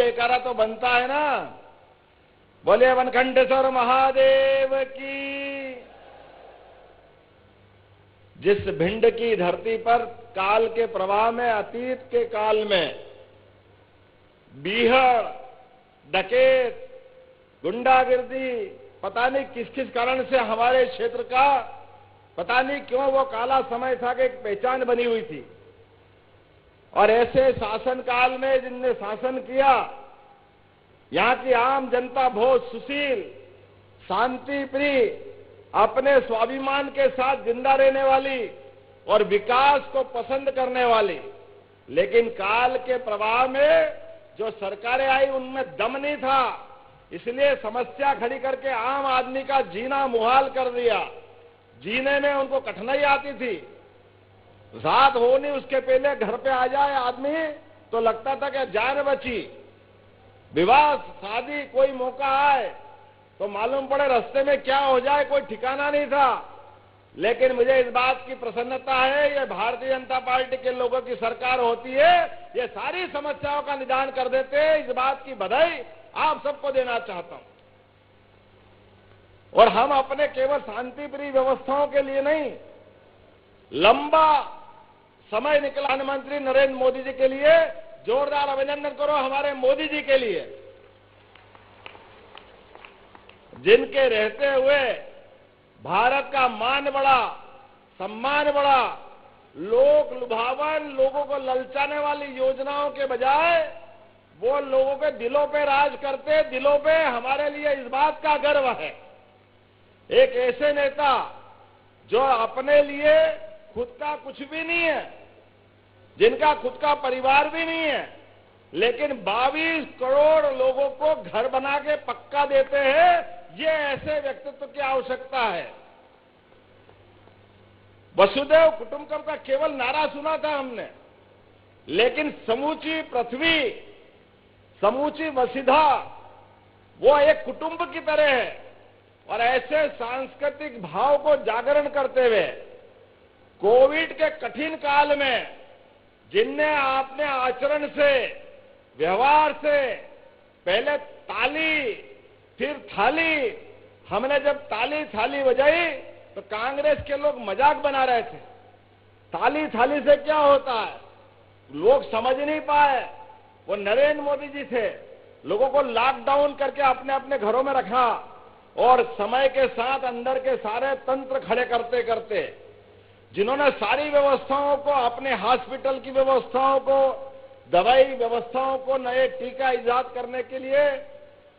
जयकारा तो बनता है ना। बोले वनखंडेश्वर महादेव की। जिस भिंड की धरती पर काल के प्रवाह में, अतीत के काल में बीहड़, डकैत, गुंडागिर्दी, पता नहीं किस किस कारण से हमारे क्षेत्र का, पता नहीं क्यों वो काला समय था कि एक पहचान बनी हुई थी। और ऐसे शासन काल में जिनने शासन किया, यहां की आम जनता बहुत सुशील, शांति प्रिय, अपने स्वाभिमान के साथ जिंदा रहने वाली और विकास को पसंद करने वाली। लेकिन काल के प्रवाह में जो सरकारें आई उनमें दम नहीं था, इसलिए समस्या खड़ी करके आम आदमी का जीना मुहाल कर दिया। जीने में उनको कठिनाई आती थी। रात हो नहीं उसके पहले घर पे आ जाए आदमी तो लगता था कि जान बची। विवाह शादी कोई मौका आए तो मालूम पड़े रास्ते में क्या हो जाए, कोई ठिकाना नहीं था। लेकिन मुझे इस बात की प्रसन्नता है, ये भारतीय जनता पार्टी के लोगों की सरकार होती है, ये सारी समस्याओं का निदान कर देते हैं। इस बात की बधाई आप सबको देना चाहता हूं। और हम अपने केवल शांति प्रिय व्यवस्थाओं के लिए नहीं, लंबा समय निकला प्रधानमंत्री नरेंद्र मोदी जी के लिए जोरदार अभिनंदन करो हमारे मोदी जी के लिए, जिनके रहते हुए भारत का मान बढ़ा, सम्मान बढ़ा। लोक लुभावन, लोगों को ललचाने वाली योजनाओं के बजाय वो लोगों के दिलों पे राज करते। दिलों पे हमारे लिए इस बात का गर्व है, एक ऐसे नेता जो अपने लिए खुद का कुछ भी नहीं है, जिनका खुद का परिवार भी नहीं है, लेकिन 22 करोड़ लोगों को घर बना के पक्का देते हैं। ये ऐसे व्यक्तित्व की आवश्यकता है। वसुदेव कुटुंबकम का केवल नारा सुना था हमने, लेकिन समूची पृथ्वी, समूची वसुधा वो एक कुटुंब की तरह है। और ऐसे सांस्कृतिक भाव को जागरण करते हुए कोविड के कठिन काल में जिनने आपने आचरण से, व्यवहार से, पहले ताली फिर थाली, हमने जब ताली थाली बजाई तो कांग्रेस के लोग मजाक बना रहे थे। ताली थाली से क्या होता है, लोग समझ नहीं पाए। वो नरेंद्र मोदी जी थे, लोगों को लॉकडाउन करके अपने अपने घरों में रखा और समय के साथ अंदर के सारे तंत्र खड़े करते करते जिन्होंने सारी व्यवस्थाओं को, अपने हॉस्पिटल की व्यवस्थाओं को, दवाई व्यवस्थाओं को, नए टीका इजाद करने के लिए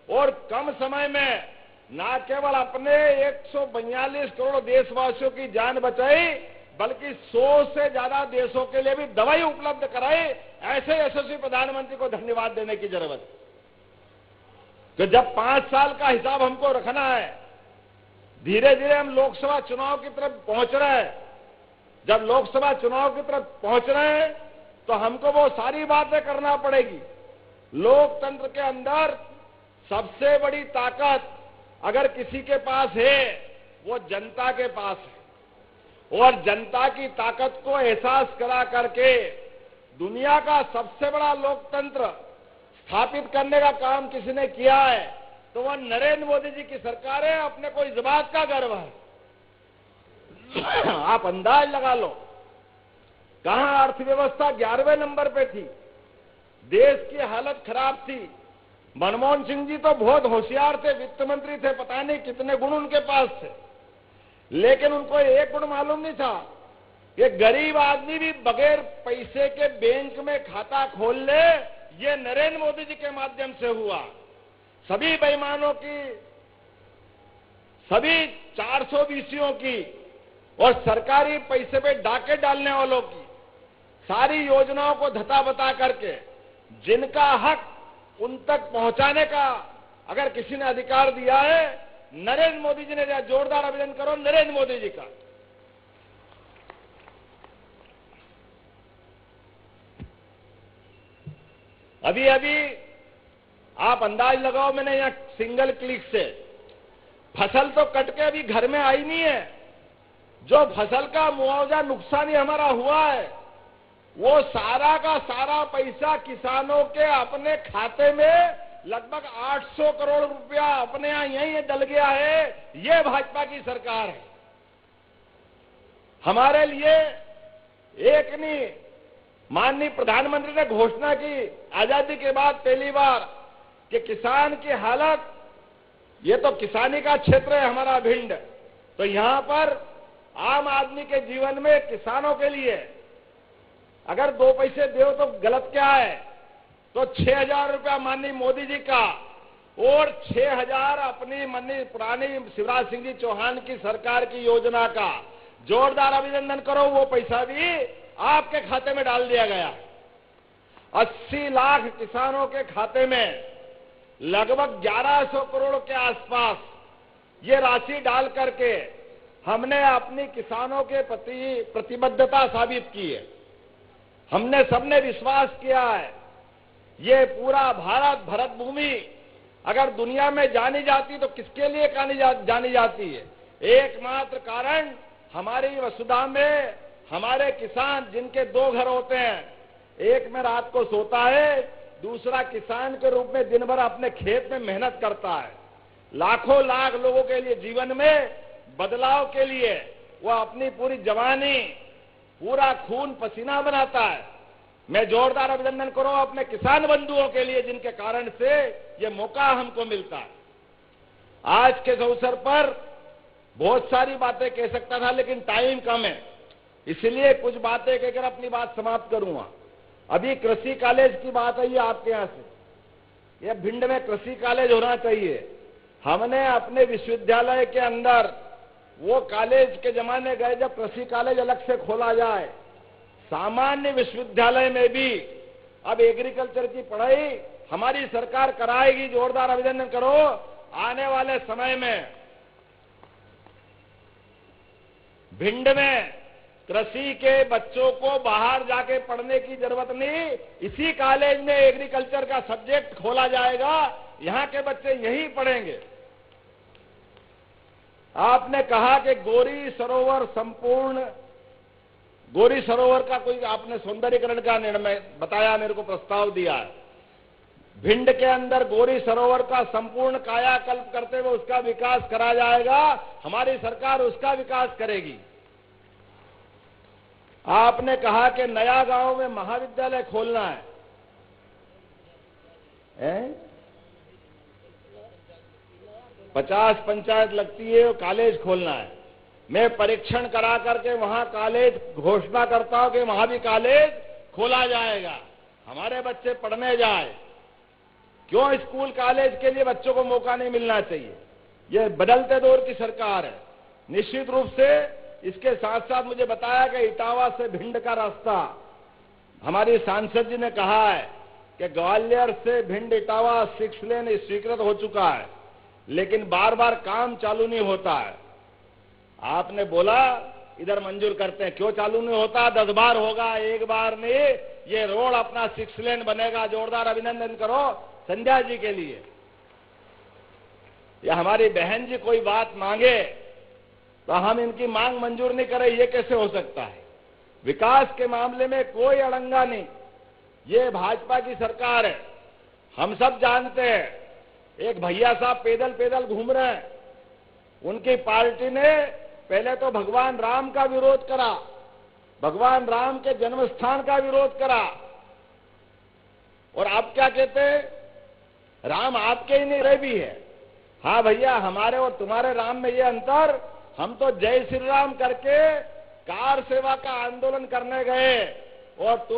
और कम समय में न केवल अपने 142 करोड़ देशवासियों की जान बचाई, बल्कि 100 से ज्यादा देशों के लिए भी दवाई उपलब्ध कराई। ऐसे यशस्वी प्रधानमंत्री को धन्यवाद देने की जरूरत है। तो जब 5 साल का हिसाब हमको रखना है, धीरे धीरे हम लोकसभा चुनाव की तरफ पहुंच रहे हैं। जब लोकसभा चुनाव की तरफ पहुंच रहे हैं तो हमको वो सारी बातें करना पड़ेगी। लोकतंत्र के अंदर सबसे बड़ी ताकत अगर किसी के पास है वो जनता के पास है। और जनता की ताकत को एहसास करा करके दुनिया का सबसे बड़ा लोकतंत्र स्थापित करने का काम किसी ने किया है तो वह नरेंद्र मोदी जी की सरकार है। अपने को इस बात का गर्व है। आप अंदाज लगा लो, कहां अर्थव्यवस्था 11वें नंबर पे थी, देश की हालत खराब थी। मनमोहन सिंह जी तो बहुत होशियार थे, वित्त मंत्री थे, पता नहीं कितने गुण उनके पास थे, लेकिन उनको एक गुण मालूम नहीं था कि गरीब आदमी भी बगैर पैसे के बैंक में खाता खोल ले। ये नरेंद्र मोदी जी के माध्यम से हुआ। सभी बेईमानों की, सभी 420 की और सरकारी पैसे पे डाके डालने वालों की सारी योजनाओं को धता बता करके जिनका हक उन तक पहुंचाने का अगर किसी ने अधिकार दिया है, नरेंद्र मोदी जी ने दिया। जोरदार अभिनंदन करो नरेंद्र मोदी जी का। अभी अभी आप अंदाज लगाओ, मैंने यहां सिंगल क्लिक से फसल तो कट के अभी घर में आई नहीं है। जो फसल का मुआवजा नुकसान ही हमारा हुआ है वो सारा का सारा पैसा किसानों के अपने खाते में लगभग 800 करोड़ रुपया अपने यहां यही डल गया है। ये भाजपा की सरकार है। हमारे लिए एक नहीं, माननीय प्रधानमंत्री ने घोषणा की आजादी के बाद पहली बार कि किसान की हालत, ये तो किसानी का क्षेत्र है हमारा भिंड, तो यहां पर आम आदमी के जीवन में किसानों के लिए अगर 2 पैसे दो तो गलत क्या है, तो 6,000 रुपया माननीय मोदी जी का और 6,000 अपनी माननीय पुरानी शिवराज सिंह जी चौहान की सरकार की योजना का जोरदार अभिनंदन करो। वो पैसा भी आपके खाते में डाल दिया गया। 80 लाख किसानों के खाते में लगभग 1100 करोड़ के आसपास ये राशि डाल करके हमने अपनी किसानों के प्रति प्रतिबद्धता साबित की है। हमने सबने विश्वास किया है ये पूरा भारत, भरत भूमि अगर दुनिया में जानी जाती तो किसके लिए जानी जाती है? एकमात्र कारण हमारी वसुधा में हमारे किसान, जिनके 2 घर होते हैं, एक में रात को सोता है, दूसरा किसान के रूप में दिन भर अपने खेत में मेहनत करता है। लाखों लाख लोगों के लिए जीवन में बदलाव के लिए वो अपनी पूरी जवानी, पूरा खून पसीना बनाता है। मैं जोरदार अभिनंदन करूं अपने किसान बंधुओं के लिए जिनके कारण से ये मौका हमको मिलता है। आज के अवसर पर बहुत सारी बातें कह सकता था लेकिन टाइम कम है, इसलिए कुछ बातें कहकर अपनी बात समाप्त करूंगा। अभी कृषि कॉलेज की बात आई है आपके यहां से, यह भिंड में कृषि कॉलेज होना चाहिए। हमने अपने विश्वविद्यालय के अंदर वो कॉलेज के जमाने गए जब कृषि कॉलेज अलग से खोला जाए। सामान्य विश्वविद्यालय में भी अब एग्रीकल्चर की पढ़ाई हमारी सरकार कराएगी। जोरदार अभिनंदन करो। आने वाले समय में भिंड में कृषि के बच्चों को बाहर जाके पढ़ने की जरूरत नहीं, इसी कॉलेज में एग्रीकल्चर का सब्जेक्ट खोला जाएगा, यहां के बच्चे यहीं पढ़ेंगे। आपने कहा कि गौरी सरोवर संपूर्ण, गौरी सरोवर का कोई आपने सौंदर्यीकरण का निर्णय बताया, मेरे को प्रस्ताव दिया है। भिंड के अंदर गौरी सरोवर का संपूर्ण कायाकल्प करते हुए उसका विकास करा जाएगा। हमारी सरकार उसका विकास करेगी। आपने कहा कि नया गांव में महाविद्यालय खोलना है, 50 पंचायत लगती है, कॉलेज खोलना है। मैं परीक्षण करा करके वहां कॉलेज घोषणा करता हूं कि वहां भी कॉलेज खोला जाएगा, हमारे बच्चे पढ़ने जाए। क्यों स्कूल कॉलेज के लिए बच्चों को मौका नहीं मिलना चाहिए? यह बदलते दौर की सरकार है। निश्चित रूप से इसके साथ साथ मुझे बताया कि इटावा से भिंड का रास्ता, हमारी सांसद जी ने कहा है कि ग्वालियर से भिंड इटावा 6 लेन स्वीकृत हो चुका है, लेकिन बार बार काम चालू नहीं होता है। आपने बोला इधर मंजूर करते हैं, क्यों चालू नहीं होता? 10 बार होगा, एक बार नहीं। ये रोड अपना 6 लेन बनेगा। जोरदार अभिनंदन करो संध्या जी के लिए। या हमारी बहन जी कोई बात मांगे तो हम इनकी मांग मंजूर नहीं करें, ये कैसे हो सकता है? विकास के मामले में कोई अड़ंगा नहीं। ये भाजपा की सरकार है, हम सब जानते हैं। एक भैया साहब पैदल पैदल घूम रहे हैं, उनकी पार्टी ने पहले तो भगवान राम का विरोध करा, भगवान राम के जन्म स्थान का विरोध करा, और आप क्या कहते हैं? राम आपके ही नहीं रहे भी है। हाँ भैया, हमारे और तुम्हारे राम में ये अंतर, हम तो जय श्री राम करके कार सेवा का आंदोलन करने गए और तुम